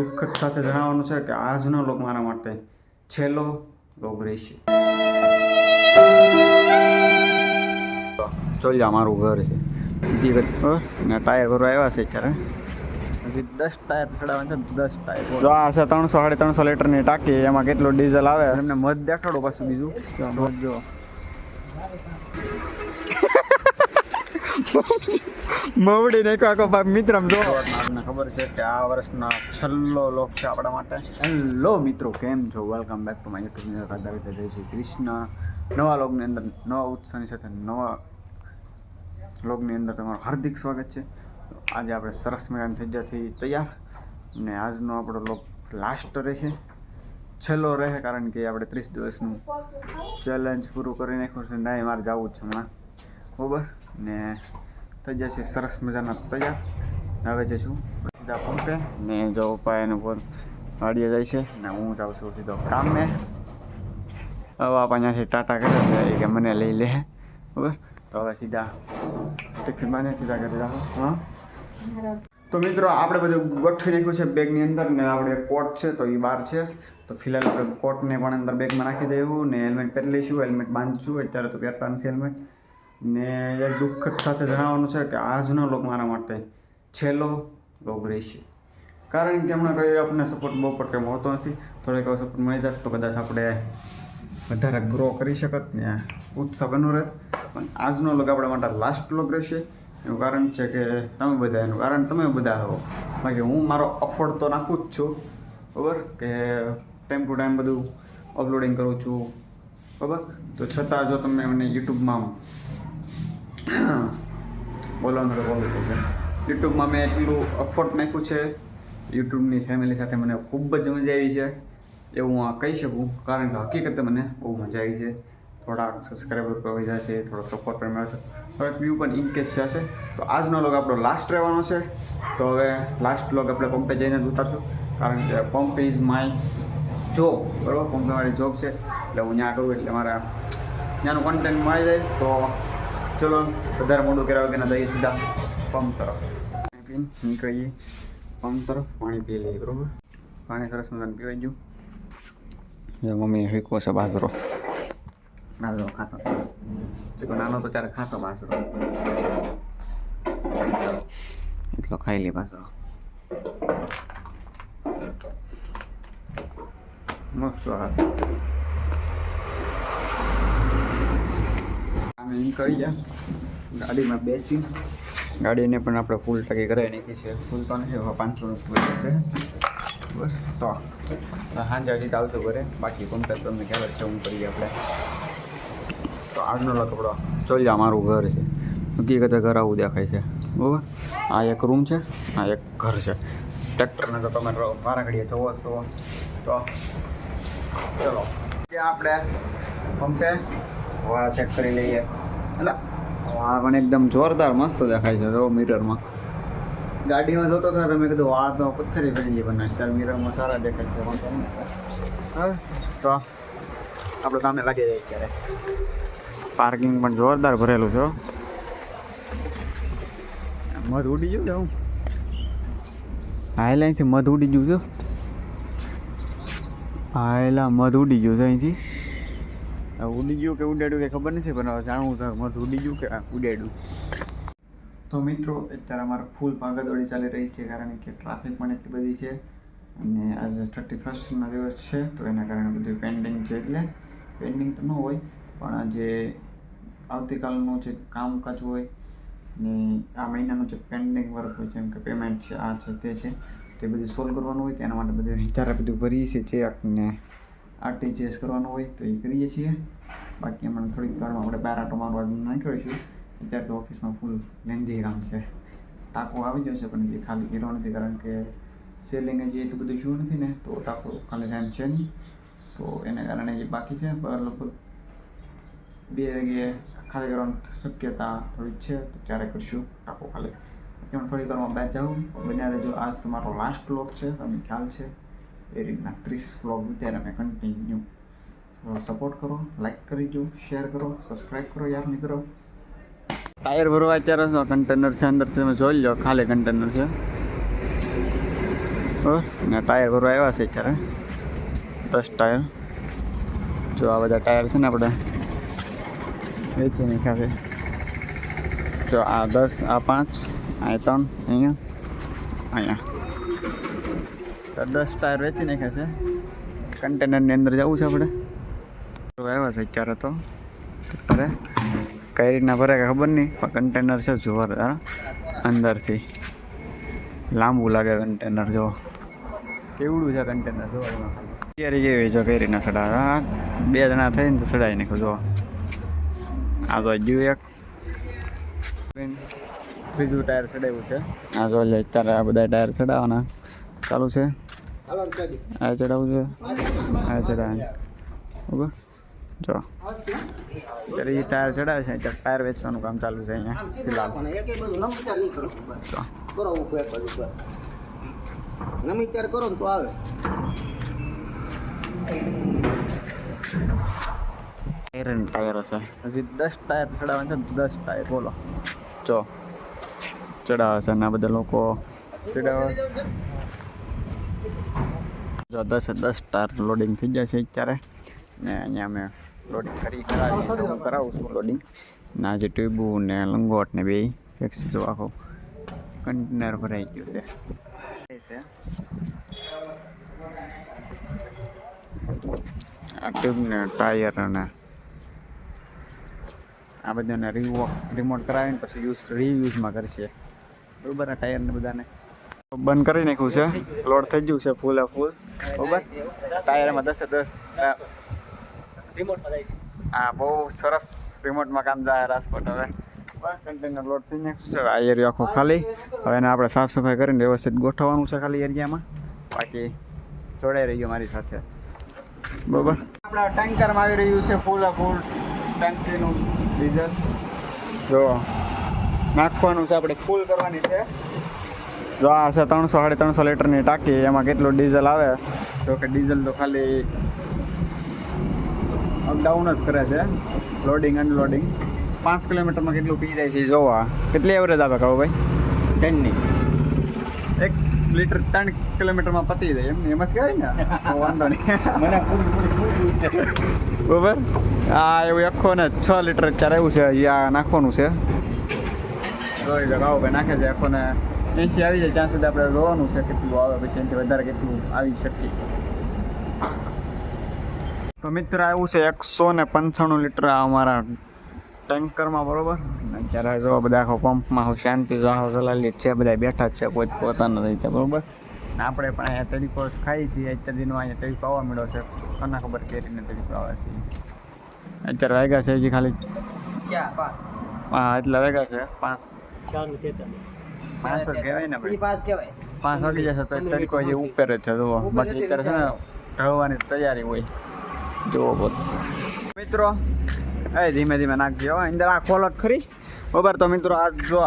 દુઃખદ સાથે જણાવવાનું છે કે આજનો લોક મારા માટે છેલ્લો લોક રહેશે. ચોલ્યા મારું ઘર છે ને ટાયર ભરવા આવ્યા છે અત્યારે. હજી 10 ટાયર ચડાવવાના છે. 10 ટાયર જો આ છે 300-350 લીટરની ટાંકી. એમાં કેટલું ડીઝલ આવે એમને મધ દેખાડો પાછું બીજું જો મવડી નાખ્યો આખો બાપ મિત્ર જો આપણને ખબર છે કે આ વર્ષનો છેલ્લો લોક છે આપણા માટે. હેલો મિત્રો, કેમ છો? Welcome back to my YouTube channel આધારિત જય શ્રી કૃષ્ણ. નવા લોગની અંદર નવા ઉત્સાહની સાથે નવા લોગની અંદર તમારું હાર્દિક સ્વાગત છે. તો આજે આપણે સરસ મજાની થઈ તૈયાર ને આજનો આપણો લોક લાસ્ટ રહેશે, છેલ્લો રહે, કારણ કે આપણે 30 દિવસનું ચેલેન્જ પૂરું કરી નાખ્યું છે. નહીં, મારે જવું જ છે હમણાં બરાબર ને થઈ જશે સરસ મજાના તૈયાર. હવે જઈશું સીધા પંપે ને જો પપ્પા એનું ફોન વાડીએ જાય છે ને હું જાઉં છું સીધો કામે. હવે આપણા ત્યાંથી ટાટા કરે છે કે મને લઈ લે બરાબર. તો હવે સીધા ટિફિન બાંધે સીધા કરી જાઓ. હા તો મિત્રો આપણે બધું ગોઠવી નાખ્યું છે બેગની અંદર ને આપણે કોટ છે તો એ બહાર છે. તો ફિલહાલ આપણે કોટને પણ અંદર બેગમાં નાખી દઈશું ને હેલ્મેટ પહેરી લઈશું. હેલ્મેટ બાંધીશું, અત્યારે તો પહેરતા નથી હેલ્મેટ. ને એક દુઃખદ સાથે જણાવવાનું છે કે આજનો લોક મારા માટે છેલ્લો લોક રહેશે, કારણ કે હમણાં કંઈ આપણને સપોર્ટ બહુ પર કંઈ મળતો નથી. થોડોક એવો સપોર્ટ મળી જાય તો કદાચ આપણે વધારે ગ્રો કરી શકત ને ઉત્સાહ બનો રહે. પણ આજનો લોક આપણા માટે લાસ્ટ લોક રહેશે. એનું કારણ છે કે તમે બધા, એનું કારણ તમે બધા હો. બાકી હું મારો અફોર્ડ તો નાખું જ છું બરાબર, કે ટાઈમ ટુ ટાઈમ બધું અપલોડિંગ કરું છું બરાબર. તો છતાં જો તમે મને યુટ્યુબમાં બોલવાનું તો બોલવું પડશે. યુટ્યુબમાં મેં એટલું અફોર્ટ નાખ્યું છે, યુટ્યુબની ફેમિલી સાથે મને ખૂબ જ મજા આવી છે એવું હું કહી શકું. કારણ કે હકીકતે મને બહુ મજા આવી છે. થોડાક સબસ્ક્રાઈબર પર વધ્યા છે, થોડોક સપોર્ટ પણ મળે છે, થોડાક વ્યૂ પણ ઇનકેસ છે. તો આજનો લોગ આપણો લાસ્ટ રહેવાનો છે. તો હવે લાસ્ટ લોગ આપણે પંપે જઈને જ ઉતારશું, કારણ કે પંપ ઇઝ માય જોબ બરાબર. પંપે મારી જોબ છે એટલે હું ત્યાં કરું એટલે મારા ત્યાંનું કન્ટેન્ટ મળી જાય. તો ચલો વધારે મોડું કર્યા વગર દઈએ સીધા પંપ તરફ. પાણી પીને નીકળીએ પંપ તરફ. પાણી પી લઈએ બરાબર. પાણી સરસ મજાનું પીવાઈ ગયું. મમ્મીએ હીકો છે બાજરો ખાતો. નાનો તો ત્યારે ખાતો બાજરો, એટલો ખાઈ લે બાજરો મસ્ત. અમે નીકળી ગયા ગાડીમાં બેસી. ગાડીને પણ આપણે ફૂલ ટકી કરાવી નાખી છે. ફૂલ તો નથી, 500 સ્કૂલ છે બસ. તો સાંજે હજી આવતું ઘરે. બાકી કોન્ટેક્ટ તમને ખ્યાલ છે હું કરીએ આપણે. તો આજનો લોક આપણો ચોલ્યા મારું ઘર છે. હકીકતે ઘર આવું દેખાય છે બરાબર. આ એક રૂમ છે, આ એક ઘર છે. ટ્રેક્ટરને તો તમે મારા ઘડીએ જોવો છો. તો ચલો આપણે પંપે વાળ ચેક કરી લઈએ. એટલે વાળ પણ એકદમ જોરદાર મસ્ત દેખાય છે જો મિરરમાં. ગાડીમાં જોતો હતો તમે કીધું વાળ તો પથ્થરી પડી ગઈ, પણ અત્યારે મિરરમાં સારા દેખાય છે. હા તો આપણે સામે લાગી જાય ત્યારે. પાર્કિંગ પણ જોરદાર ભરેલું છે. મધ ઉડી ગયું છે. હું હાઈલાઈનથી મધ ઉડી ગયું છે. હાયલા મધ ઉડી ગયું છે અહીંથી. ઉડી ગયું કે ઉડાડ્યું કે ખબર નથી, પણ હવે જાણવું છે મધ ઉડી ગયું કે ઉડાડ્યું. તો મિત્રો અત્યારે અમારે ફૂલ ભાગદોડી ચાલી રહી છે, કારણ કે ટ્રાફિક પણ એટલી બધી છે અને આજે 31st દિવસ છે. તો એના કારણે બધું પેન્ડિંગ છે. એટલે પેન્ડિંગ તો ન હોય, પણ આજે આવતીકાલનું જે કામકાજ હોય ને આ મહિનાનું જે પેન્ડિંગ વર્ક હોય, જેમ કે પેમેન્ટ છે, આ છે તે છે, તે બધું સોલ્વ કરવાનું હોય. તેના માટે બધું વિચારે બધું ભરીએ છીએ ચેક ને RTGS કરવાનું હોય તો એ કરીએ છીએ. બાકી એમાં થોડીક વારમાં આપણે બહાર આટો મારવા નીકળીશું. અત્યારે તો ઓફિસમાં ફૂલ લેન્ધી કામ છે. ટાંકો આવી જશે પણ જે ખાલી કર્યો નથી, કારણ કે સેલિંગ હજી એટલું બધું શું નથી ને, તો ટાંકો ખાલી ટાઈમ છે નહીં. તો એને કારણે જે બાકી છે લગભગ 2 વાગ્યે ખાલી કરવાની શક્યતા થોડીક છે. તો ત્યારે કરશું ટાંકો ખાલી. એમાં થોડીક વારમાં બહાર જાઉં બન્યા રહેજો. આજ તો મારો લાસ્ટ વ્લોગ છે, તમને ખ્યાલ છે. એ રીતના 30 વ્લોગ અત્યારે અમે કન્ટિન્યુ. સપોર્ટ કરો, લાઈક કરી દો, શેર કરો, સબસ્ક્રાઈબ કરો યાર મિત્રો. ટાયર ભરવા અત્યારે કન્ટેનર છે અંદર, તમે જોઈ લો ખાલી કન્ટેનર છે. બરાબર ને ટાયર ભરવા આવ્યા છે અત્યારે 10 ટાયર. જો આ બધા ટાયર છે ને આપણે વેચી નાખ્યા છે. જો આ 10, આ 5, આ 3, અહીંયા તો 10 ટાયર વેચી નાખ્યા છે. કન્ટેનરની અંદર જવું છે આપણે. આવ્યા છે અત્યારે તો અરે કઈ રીતના ભરે કે ખબર નહીં, પણ કન્ટેનર છે જોરદાર અંદરથી લાંબુ લાગે કન્ટેનર. જો કેવડું છે કન્ટેનર જો તૈયારી કેવી જો કઈ રીતના ચડાવે. 2 જણા થઈને તો ચડાવી નાખો. જો આ જો ગયું એક બીજું ટાયર ચડાવ્યું છે. આ જો અત્યારે આ બધા ટાયર ચડાવવાના ચાલુ છે. આ ચડાવવું છે, આ ચડાવે બરાબર. જો અત્યારે એ ટાયર ચડાવે છે. અત્યારે ટાયર વેચવાનું કામ ચાલુ છે અહીંયા ફિલહાલ. કરો તો આવે ટાયર હશે. હજી 10 ટાયર ચડાવવા છે. 10 ટાયર બોલો જો ચડાવે છે ને આ બધા લોકો ચડાવે. જો 10 ટાયર લોડિંગ થઈ જાય છે અત્યારે ને અહીંયા અમે લોડિંગ કરાવીએ છીએ. હું કરાવું છું લોડિંગ ને આજે ટ્યુબુ ને લંગોટ ને બે ફિક્સ. જો આખો કન્ટેનર ભરાઈ ગયું છે. આ ટ્યુબ ને ટાયર અને આ બધાને રિમોટ કરાવીને પછી રીયુઝમાં કરશે બરાબર. આ ટાયરને બધાને બંધ કરી નાખ્યું છે. લોડ થઈ ગયું છે ફૂલ બરાબર. ટાયરમાં 10 રિમોટમાં જાય છે. હા બહુ સરસ રિમોટમાં કામ જાય રાજકોટ. હવે કન્ટેનર લોડ થઈ નાખ્યું છે. આ એરિયા આખો ખાલી. હવે એને આપણે સાફ સફાઈ કરીને વ્યવસ્થિત ગોઠવવાનું છે ખાલી એરિયામાં. બાકી જોડાઈ રહ્યો મારી સાથે બરાબર. આપણા ટેન્કરમાં આવી રહ્યું છે ફૂલ ટેન્કીનું ડીઝલ. જો નાખવાનું છે આપણે, ફૂલ કરવાની છે. જો આ છે 300-350 લીટરની ટાંકી. એમાં કેટલું ડીઝલ આવે તો કે ડીઝલ તો ખાલી અપડાઉન જ કરે છે, લોડિંગ અનલોડિંગ. 5 કિલોમીટરમાં કેટલું પી જાય છે જોવા. કેટલી એવરેજ આવે કહો ભાઈ? 10ની 1 લીટર 3 કિલોમીટરમાં પતી જાય. એમ જ કહેવાય ને. વાંધો નહીં બરાબર. આ એવું આખો ને 6 લીટર ચાર એવું છે. આ નાખવાનું છે. જોઈ લો ગાવ ભાઈ નાખે છે આખો ને 80 આવી જાય ત્યાં સુધી આપણે જોવાનું છે કેટલું આવે, પછી એનાથી વધારે કેટલું આવી શકીએ. તો મિત્ર આવ્યું છે 195 લીટર અમારા ટેન્કરમાં બરાબર. અત્યારે જો બધા આખો પંપમાં શાંતિ જાહો ચલાવી છે. બધા બેઠા જ છે પોતાના રીતે બરાબર. આપણે પણ અહીંયા તરીકો ખાઈ છીએ. અત્યારનો અહીંયા તરીકો આવવા મળ્યો છે. કોને ખબર કેરીને તરીકો આવે છે. અત્યારે વાગ્યા છે હજી ખાલી 5 એટલા વાગ્યા છે 5 કહેવાય ને ભાઈ. 5 વાગી જશે તો તરીકો હજી ઉપર જ છે. જુઓ બાકી અત્યારે છે ને ઢળવાની તૈયારી હોય. જુઓ બધું મિત્રો ધીમે ધીમે નાખજો અંદર. આ ખોલો ખરી બરાબર. તો મિત્રો આ જો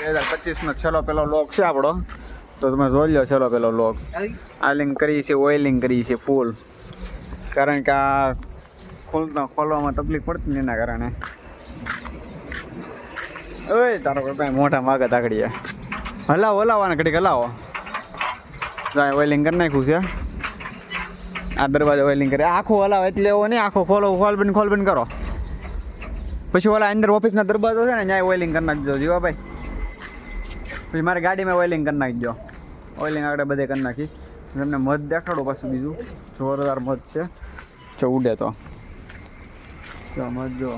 2025નો છેલ્લો પેલો લોક છે આપણો. તો તમે જોઈ લો છેલ્લો પેલો લોક. આલિંગ કરી છે, ઓઇલિંગ કરી છે ફૂલ. કારણ કે આ ખોલવામાં તકલીફ પડતી ને એના કારણે. ઓય તારો ભાઈ મોટા માગત આગળ હલાવવાના ઘડીક હલાવો. ઓઇલિંગ કરી નાખ્યું છે. આ દરવાજો ઓઇલિંગ કરે આખો હલાવો એટલે એવો નહીં. આખો ખોલ બંધ કરો. પછી ઓલા અંદર ઓફિસના દરવાજો છે ને ત્યાં ઓઇલિંગ કરી નાખજો જીવાભાઈ. પછી મારી ગાડીમાં ઓઇલિંગ કરી નાખજો. ઓઇલિંગ આગળ બધે કરી નાખી. તમને મધ દેખાડો પાછું બીજું જોરદાર મધ છે. જો ઉડે તો મધ જો.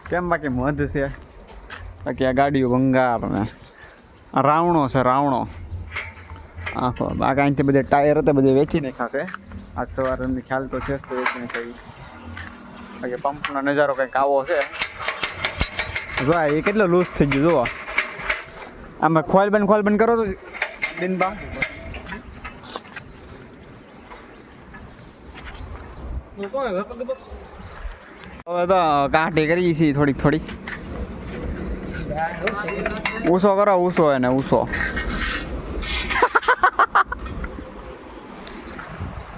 કેમ બાકી મધ છે. બાકી આ ગાડીઓ ભંગાર ને રાવણો છે રાવણો આખો. બાકી અહીંથી બધે ટાયર હતા બધે વેચી નાખાશે. આજ સવારે એમને ખ્યાલ તો છે જ તો વેચી નાખાય. બાકી પંપનો નજારો કંઈક આવો છે. જો એ કેટલો લૂઝ થઈ ગયું જુઓ. આમાં ખોલ બંધ કરો તો દિનબા. હવે તો કાઢી કરી છે થોડીક. ઊંસો કરો એને ઊંસો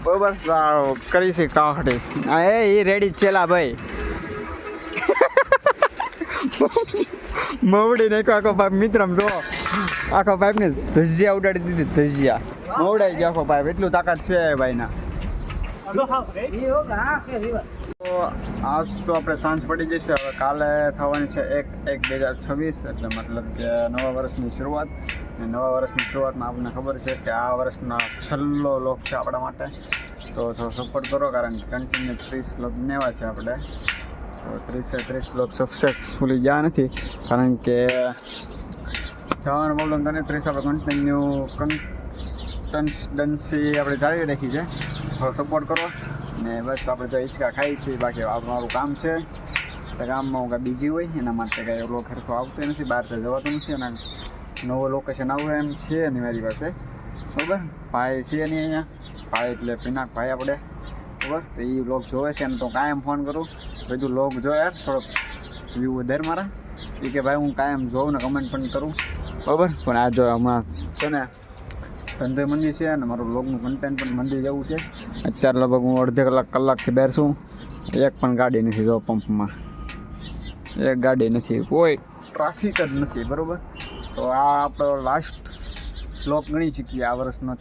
બરોબર કરી છે કાઢી. એ રેડી જ છેલા ભાઈ. મવડી નાખ્યો આખો પાઇપ મિત્રમ જો આખો પાઇપ ને ધજિયા ઉડાડી દીધી ધજિયા મવડાઈ ગયો આખો પાઇપ એટલું તાકાત છે ભાઈના. તો આજ તો આપણે સાંજ પડી જશે. હવે કાલે થવાની છે 1/1/2026 એટલે મતલબ કે નવા વર્ષની શરૂઆત. અને નવા વર્ષની શરૂઆતમાં આપણને ખબર છે કે આ વર્ષનો છેલ્લો લોક છે આપણા માટે. તો થોડો સપોર્ટ કરો કારણ કે કન્ટિન્યુ 30 લોક બનાવ્યા છે આપણે. તો 30 લોક સક્સેસફુલી ગયા નથી કારણ કે જવાનો પ્રોબ્લેમ તો નહીં. 30 આપણે કન્ટિન્યુ કન્સિસ્ટન્સી આપણે જાળવી રાખી છે. થોડો સપોર્ટ કરો ને બસ આપણે તો હિંચકા ખાઈ છીએ. બાકી મારું કામ છે તો કામમાં હું કાંઈ બીજી હોય એના માટે કાંઈ એવો ખર્ચો આવતો નથી. બહાર તો જવાતું નથી અને નવો લોકેશન આવું એમ છે નહીં મારી પાસે. બરાબર ભાઈ છે નહીં અહીંયા ભાઈ એટલે પિનાક ભાઈ આપણે બરાબર. તો એ લોક જોવે છે ને તો કાયમ ફોન કરું બધું લોક જોવે યાર થોડોક વ્યૂ વધારે મારા. એ કે ભાઈ હું કાયમ જોઉં ને કમેન્ટ પણ કરું બરાબર. પણ આ જો હમણાં છે ને ધંધે મંદી છે અને મારું લોગનું કન્ટેન્ટ પણ મંદી જવું છે. અત્યારે લગભગ હું અડધે કલાકથી બહાર છું. એક પણ ગાડી નથી જો પંપમાં એક ગાડી નથી કોઈ ટ્રાફિક જ નથી બરાબર. તો આ આપણો લાસ્ટ લોક ગણી શકીએ. આ વર્ષનો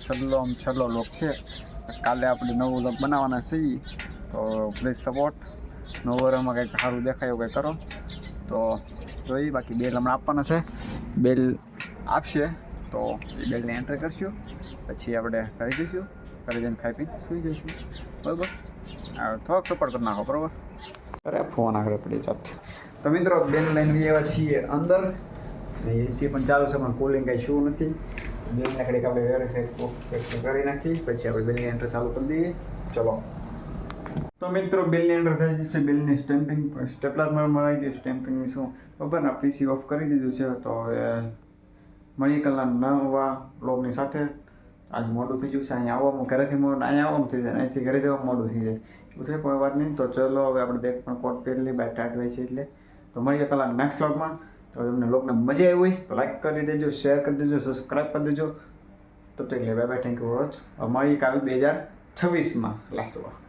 છેલ્લો લોક છે. કાલે આપણે નવું લોક બનાવવાના છીએ તો પ્લીઝ સપોર્ટ. નવું વર્ષમાં કંઈક સારું દેખાય એવું કંઈ કરો તો જોઈએ. બાકી બેલ હમણાં આપવાના છે. બેલ આપશે તો એ બેલને એન્ટર કરશું પછી આપણે કરી દઈશું. કરી જઈને ખાઈ પીને સુઈ જઈશું બરાબર. થોડોક સપોર્ટ કરી નાખો બરાબર. અરે ફોન આગળ પડી જાત. તો મિત્રો બેલ લઈને આવ્યા છીએ અંદર. એસી પણ ચાલુ છે પણ કુલિંગ કાંઈ શું નથી. બેલને કડીક આપણે વેરીફાઈ કરી નાખી પછી આપણે બેલની એન્ટર ચાલુ કરી દઈએ. ચલો તો મિત્રો બેલની એન્ટર થઈ જશે. બેલની સ્ટેમ્પિંગ સ્ટેપલર મળી ગયું. સ્ટેમ્પિંગની શું બરાબર ને પીસી ઓફ કરી દીધું છે. તો હવે મળી કલાક નવા બ્લોગની સાથે. આજ મોડું થઈ ગયું છે. અહીંયા આવવામાં ઘરેથી મોડું અહીંયા આવવાનું થઈ જાય અહીંથી ઘરે જવામાં મોડું થઈ જાય એવું છે. કોઈ વાત નહીં. તો ચલો હવે આપણે બેગ પણ કોટ પહેરી બાય ટાટ હોય છે એટલે તો મળીએ કલાક નેક્સ્ટ બ્લોગમાં. તો તમને બ્લોગને મજા આવી હોય તો લાઈક કરી દેજો, શેર કરી દેજો, સબસ્ક્રાઈબ કરી દેજો. તો એટલે bye bye thank you for watch. મળીએ કાલે 2026માં લાસ્ટ